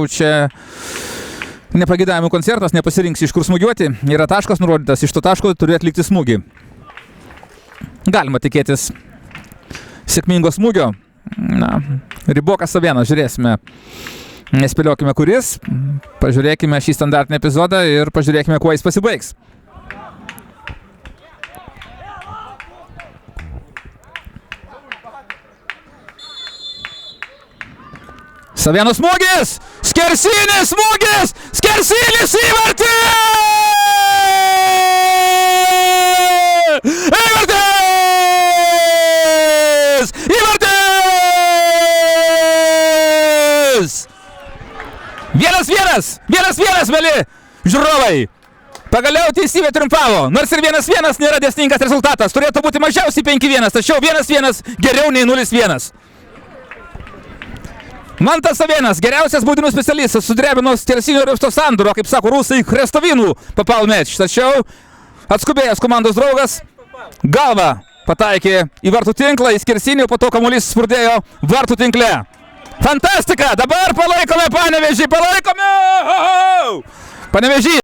Čia nepagėdavimų koncertas, nepasirinksi iš kur smūgiuoti. Yra taškas nurodytas, iš to taško turi atlikti smūgį. Galima tikėtis sėkmingo smūgio. Na, ribokas Savėnas, žiūrėsime. Nespėliokime kuris. Pažiūrėkime šį standartinį epizodą ir pažiūrėkime, kuo jis pasibaigs. Savėno smūgis! Skersinis smūgis! Skersinis įvartį! Įvartis! Įvartis! 1-1! 1-1, mėly žiūrovai! Pagaliau teisybė triumfavo. Nors ir 1-1 nėra dėsningas rezultatas. Turėtų būti mažiausiai 5-1, tačiau 1-1 geriau nei 0-1. Mantas Savėnas, geriausias baudinių specialistas, sudrebino skersinio ir Rūsto sandūro, kaip sako rusai, Chrestovinų papal meč. Tačiau atskubėjęs komandos draugas galva pataikė į vartų tinklą, į skersinį, po to kamuolys spurdėjo vartų tinkle. Fantastika! Dabar palaikome Panevėžį! Palaikome! Panevėžį!